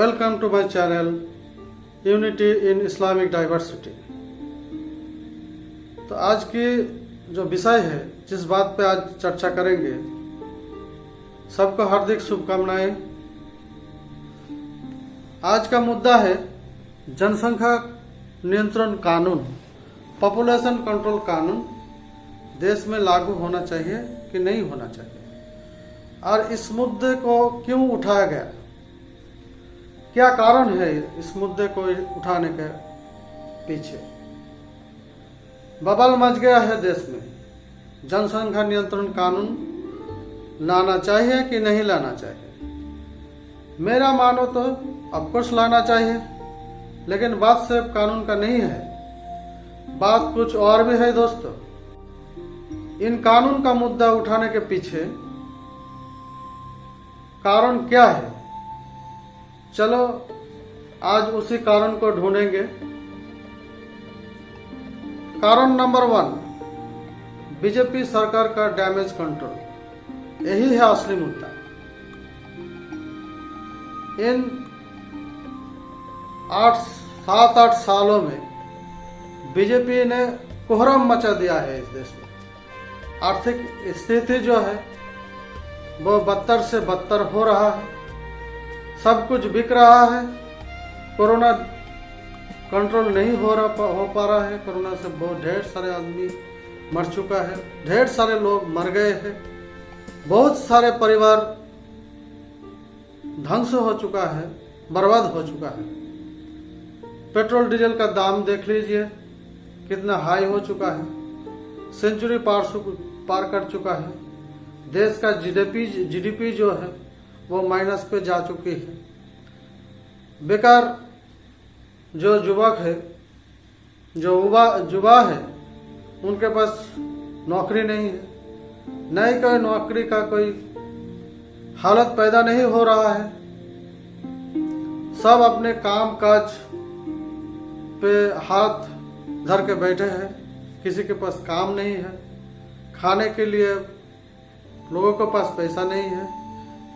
Welcome to my channel Unity in Islamic Diversity। तो आज की जो विषय है, जिस बात पे आज चर्चा करेंगे, सबको हार्दिक शुभकामनाएं। आज का मुद्दा है जनसंख्या नियंत्रण कानून, पॉपुलेशन कंट्रोल कानून देश में लागू होना चाहिए कि नहीं होना चाहिए, और इस मुद्दे को क्यों उठाया गया, क्या कारण है इस मुद्दे को उठाने के पीछे। बवाल मच गया है देश में, जनसंख्या नियंत्रण कानून लाना चाहिए कि नहीं लाना चाहिए। मेरा मानो तो ऑफकोर्स लाना चाहिए, लेकिन बात सिर्फ कानून का नहीं है, बात कुछ और भी है दोस्तों। इन कानून का मुद्दा उठाने के पीछे कारण क्या है, चलो आज उसी कारण को ढूंढेंगे। कारण नंबर 1, बीजेपी सरकार का डैमेज कंट्रोल, यही है असली मुद्दा। इन 7-8 सालों में बीजेपी ने कोहराम मचा दिया है इस देश में। आर्थिक स्थिति जो है वो बदतर से बदतर हो रहा है, सब कुछ बिक रहा है। कोरोना कंट्रोल नहीं हो पा रहा है। कोरोना से बहुत ढेर सारे आदमी मर चुका है, ढेर सारे लोग मर गए हैं, बहुत सारे परिवार ध्वंस हो चुका है, बर्बाद हो चुका है। पेट्रोल डीजल का दाम देख लीजिए कितना हाई हो चुका है, सेंचुरी पार कर चुका है। देश का जीडीपी जो है वो माइनस पे जा चुकी है। बेकार जो युवक है, जो युवा है, उनके पास नौकरी नहीं है, नई कोई नौकरी का कोई हालत पैदा नहीं हो रहा है। सब अपने काम काज पे हाथ धर के बैठे हैं, किसी के पास काम नहीं है, खाने के लिए लोगों के पास पैसा नहीं है,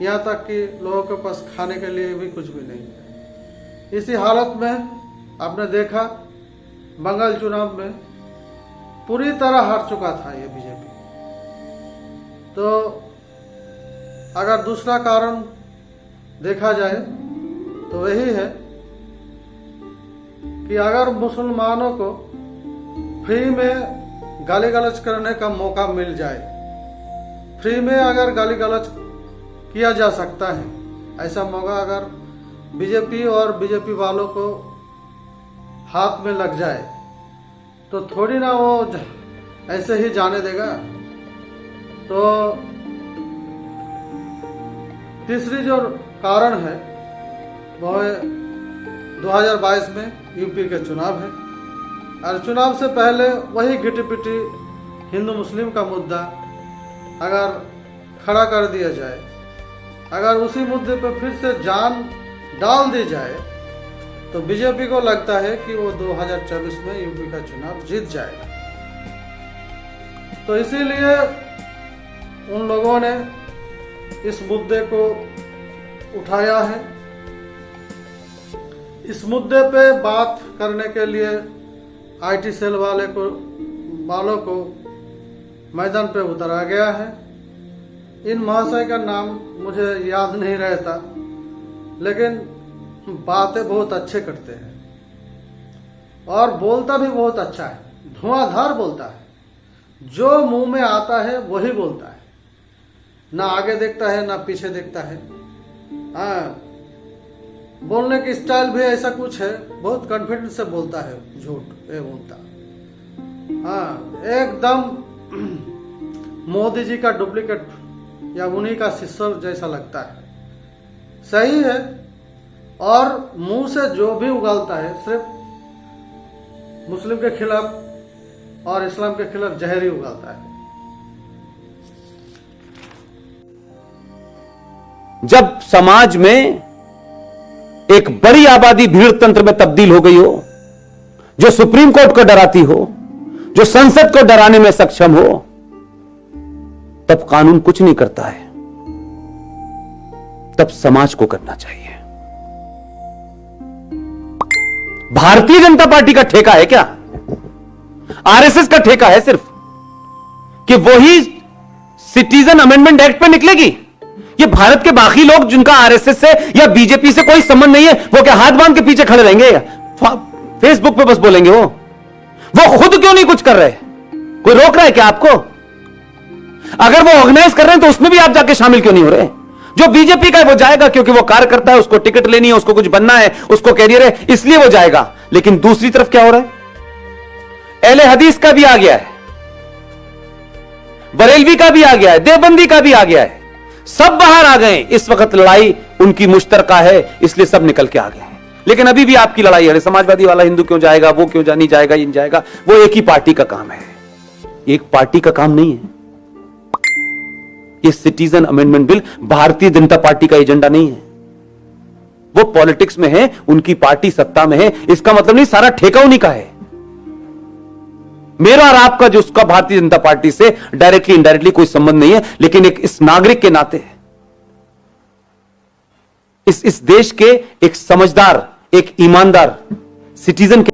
यहाँ तक कि लोगों के पास खाने के लिए भी कुछ भी नहीं है। इसी हालत में आपने देखा बंगाल चुनाव में पूरी तरह हार चुका था ये बीजेपी। तो अगर दूसरा कारण देखा जाए तो वही है कि अगर मुसलमानों को फ्री में गाली गलौज करने का मौका मिल जाए, फ्री में अगर गाली गलौज किया जा सकता है, ऐसा मौका अगर बीजेपी और बीजेपी वालों को हाथ में लग जाए तो थोड़ी ना वो ऐसे ही जाने देगा। तो तीसरी जो कारण है वो है 2022 में यूपी के चुनाव है, और चुनाव से पहले वही घिटी पिटी हिंदू मुस्लिम का मुद्दा अगर खड़ा कर दिया जाए, अगर उसी मुद्दे पर फिर से जान डाल दी जाए, तो बीजेपी को लगता है कि वो 2024 में यूपी का चुनाव जीत जाएगा। तो इसीलिए उन लोगों ने इस मुद्दे को उठाया है। इस मुद्दे पे बात करने के लिए आईटी सेल वालों को मैदान पे उतारा गया है। इन महाशय का नाम मुझे याद नहीं रहता, लेकिन बातें बहुत अच्छे करते हैं और बोलता भी बहुत अच्छा है, धुआंधार बोलता है। जो मुंह में आता है वही बोलता है, ना आगे देखता है ना पीछे देखता है। हाँ, बोलने की स्टाइल भी ऐसा कुछ है, बहुत कॉन्फिडेंस से बोलता है, झूठ ये बोलता। हाँ, एकदम मोदी जी का डुप्लीकेट या उन्हीं का शिष्य जैसा लगता है। सही है, और मुंह से जो भी उगलता है सिर्फ मुस्लिम के खिलाफ और इस्लाम के खिलाफ जहर ही उगलता है। जब समाज में एक बड़ी आबादी भीड़ तंत्र में तब्दील हो गई हो, जो सुप्रीम कोर्ट को डराती हो, जो संसद को डराने में सक्षम हो, तब कानून कुछ नहीं करता है, तब समाज को करना चाहिए। भारतीय जनता पार्टी का ठेका है क्या? आरएसएस का ठेका है सिर्फ कि वही सिटीजन अमेंडमेंट एक्ट पे निकलेगी? ये भारत के बाकी लोग जिनका आरएसएस से या बीजेपी से कोई संबंध नहीं है, वो क्या हाथ बांध के पीछे खड़े रहेंगे? फेसबुक पे बस बोलेंगे? वो खुद क्यों नहीं कुछ कर रहे? कोई रोक रहा है क्या आपको? अगर वो ऑर्गेनाइज कर रहे हैं तो उसमें भी आप जाके शामिल क्यों नहीं हो रहे? जो बीजेपी का है वो जाएगा क्योंकि वो कार्यकर्ता है, उसको टिकट लेनी है, उसको कुछ बनना है, उसको कैरियर है, इसलिए वो जाएगा। लेकिन दूसरी तरफ क्या हो रहा है? अहले हदीस का भी आ गया है, बरेलवी का भी आ गया है, देवबंदी का भी आ गया है, सब बाहर आ गए। इस वक्त लड़ाई उनकी मुश्तरका है, इसलिए सब निकल के आ गए हैं। लेकिन अभी भी आपकी लड़ाई है, समाजवादी वाला हिंदू क्यों जाएगा, वो क्यों नहीं जाएगा, इन जाएगा। वो एक ही पार्टी का काम है, एक पार्टी का काम नहीं है। ये citizen amendment bill Bharatiya Janata party का एजेंडा नहीं है। वो पॉलिटिक्स में है, उनकी पार्टी सत्ता में है, इसका मतलब नहीं सारा ठेका उन्हीं का है। मेरा और आपका जो उसका भारतीय जनता पार्टी से डायरेक्टली इनडायरेक्टली कोई संबंध नहीं है, लेकिन एक इस नागरिक के नाते इस देश के एक समझदार, एक ईमानदार सिटीजन के,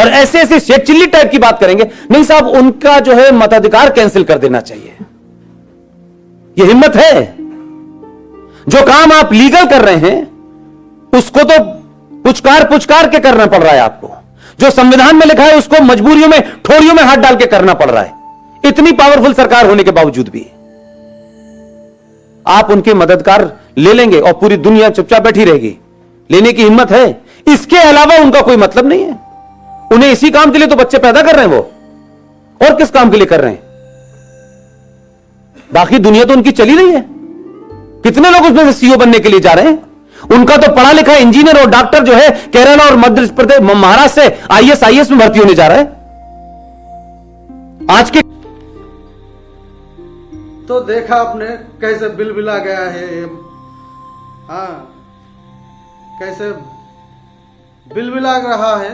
और ऐसे ऐसे शेख चिल्ली टाइप की बात करेंगे, नहीं साहब उनका जो है मताधिकार कैंसिल कर देना चाहिए। ये हिम्मत है? जो काम आप लीगल कर रहे हैं उसको तो पुचकार के करना पड़ रहा है आपको। जो संविधान में लिखा है उसको मजबूरियों में, ठोड़ियों में हाथ डाल के करना पड़ रहा है, इतनी पावरफुल सरकार होने के बावजूद भी। आप उनके मददगार ले लेंगे और पूरी दुनिया चुपचाप बैठी रहेगी। लेने की हिम्मत है? इसके अलावा उनका कोई मतलब नहीं है। उन्हें इसी काम के लिए तो बच्चे पैदा कर रहे हैं वो, और किस काम के लिए कर रहे हैं? बाकी दुनिया तो उनकी चली रही है। कितने लोग उसमें से सीईओ बनने के लिए जा रहे हैं? उनका तो पढ़ा लिखा इंजीनियर और डॉक्टर जो है केरल और मध्य प्रदेश, महाराष्ट्र से आईएएस में भर्ती होने जा रहा है आज के। तो देखा आपने कैसे बिलबिला गया है ये, हाँ, कैसे बिलबिला रहा है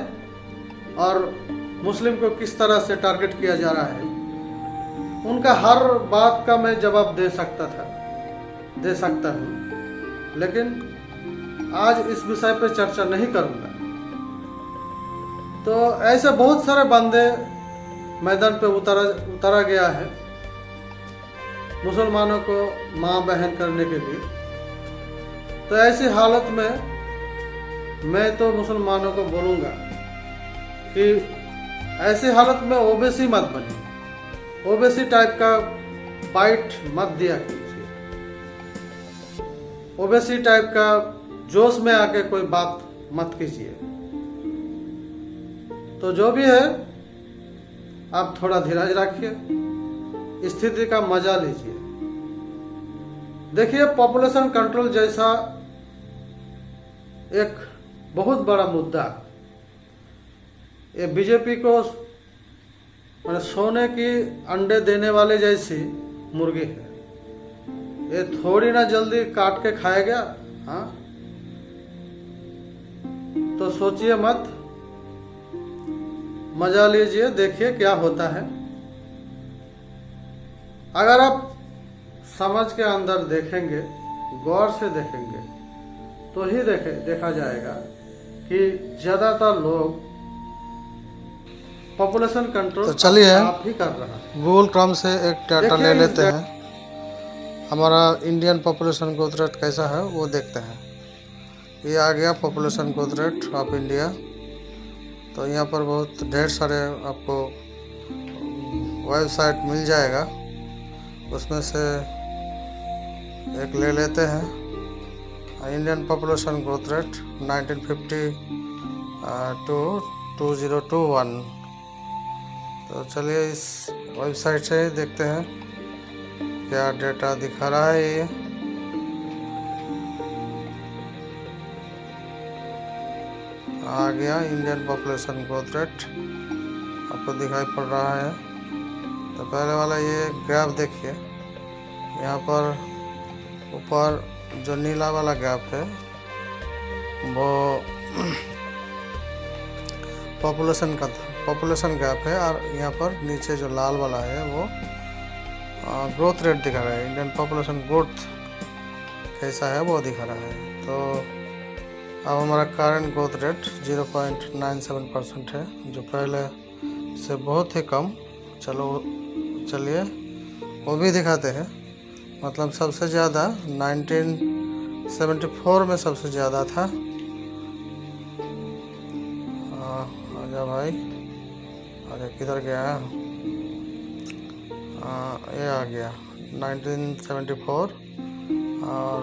और मुस्लिम को किस तरह से टारगेट किया जा रहा है। उनका हर बात का मैं जवाब दे सकता हूँ, लेकिन आज इस विषय पर चर्चा नहीं करूँगा। तो ऐसे बहुत सारे बंदे मैदान पे उतारा गया है मुसलमानों को मां बहन करने के लिए। तो ऐसी हालत में मैं तो मुसलमानों को बोलूँगा कि ऐसी हालत में ओबीसी मत बनिए, ओबीसी टाइप का फाइट मत दिया कीजिए, ओबीसी टाइप का जोश में आके कोई बात मत कीजिए। तो जो भी है आप थोड़ा धीरज रखिए, स्थिति का मजा लीजिए। देखिए, पॉपुलेशन कंट्रोल जैसा एक बहुत बड़ा मुद्दा, ये बीजेपी को मैंने सोने की अंडे देने वाले जैसी मुर्गी है। ये थोड़ी ना जल्दी काट के खाएगा, हाँ? तो सोचिए मत, मजा लीजिए, देखिए क्या होता है। अगर आप समझ के अंदर देखेंगे, गौर से देखेंगे, तो ही देखा जाएगा कि ज्यादातर लोग पॉपुलेशन कंट्रोल तो चलिए आप ही कर रहा है। गूगल क्रोम से एक डाटा ले लेते हैं, हमारा इंडियन पॉपुलेशन ग्रोथ रेट कैसा है वो देखते हैं। ये आ गया population growth rate of India. तो यहाँ पर बहुत ढेर सारे आपको वेबसाइट मिल जाएगा, उसमें से एक ले लेते हैं। Indian population growth rate 1950 to 2021। तो चलिए इस वेबसाइट से देखते हैं क्या डेटा दिखा रहा है। ये आ गया इंडियन पॉपुलेशन ग्रोथ रेट, आपको दिखाई पड़ रहा है। तो पहले वाला ये ग्राफ देखिए, यहाँ पर ऊपर जो नीला वाला ग्राफ है वो पॉपुलेशन ग्राफ है, और यहाँ पर नीचे जो लाल वाला है वो ग्रोथ रेट दिखा रहा है। इंडियन पॉपुलेशन ग्रोथ कैसा है वो दिखा रहा है। तो अब हमारा करंट ग्रोथ रेट 0.97% है, जो पहले से बहुत ही कम। चलिए वो भी दिखाते हैं। मतलब सबसे ज़्यादा 1974 में सबसे ज़्यादा था। आजा भाई, अरे किधर गया? ये आ गया 1974, और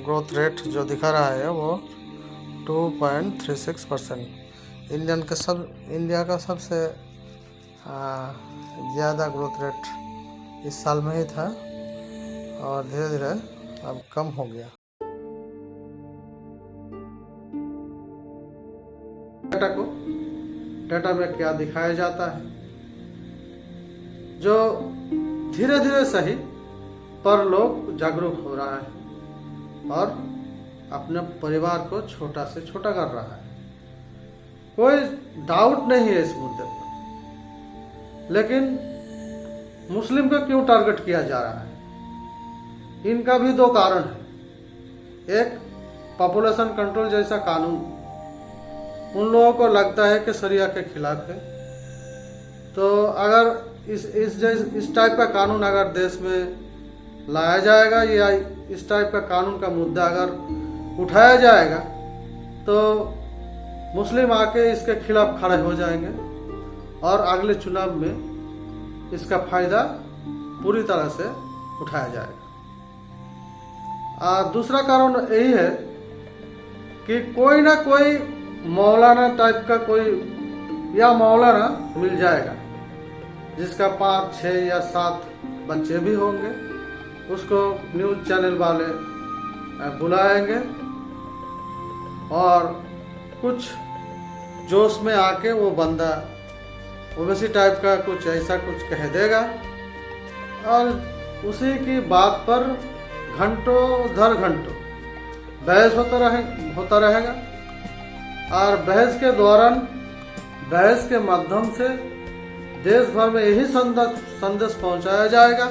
ग्रोथ रेट जो दिखा रहा है वो 2.36%। इंडिया का सबसे ज़्यादा ग्रोथ रेट इस साल में ही था, और धीरे धीरे अब कम हो गया। डेटा में क्या दिखाया जाता है, जो धीरे धीरे सही पर लोग जागरूक हो रहा है और अपने परिवार को छोटा से छोटा कर रहा है। कोई डाउट नहीं है इस मुद्दे पर, लेकिन मुस्लिम को क्यों टारगेट किया जा रहा है? इनका भी दो कारण है। एक, पॉपुलेशन कंट्रोल जैसा कानून उन लोगों को लगता है कि शरिया के खिलाफ है। तो अगर इस टाइप का कानून अगर देश में लाया जाएगा, या इस टाइप का कानून का मुद्दा अगर उठाया जाएगा, तो मुस्लिम आके इसके खिलाफ खड़े हो जाएंगे और अगले चुनाव में इसका फायदा पूरी तरह से उठाया जाएगा। दूसरा कारण यही है कि कोई ना कोई मौलाना टाइप का कोई या मौलाना मिल जाएगा, जिसका 5, 6 या 7 बच्चे भी होंगे। उसको न्यूज़ चैनल वाले बुलाएंगे और कुछ जोश में आके वो बंदा ओवैसी टाइप का कुछ ऐसा कुछ कह देगा, और उसी की बात पर घंटों दर घंटों बहस होता रहेगा। और बहस के दौरान, बहस के माध्यम से देश भर में यही संदेश पहुंचाया जाएगा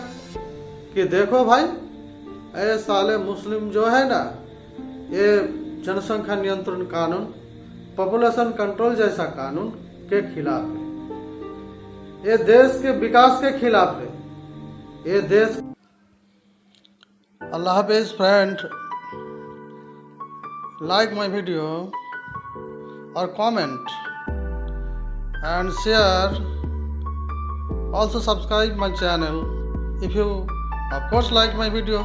कि देखो भाई, ये साले मुस्लिम जो है ना, ये जनसंख्या नियंत्रण कानून, पॉपुलेशन कंट्रोल जैसा कानून के खिलाफ है, ये देश के विकास के खिलाफ है, ये देश। अल्लाह हाफिज friend, like my video or comment and share. Also subscribe my channel if you of course like my video.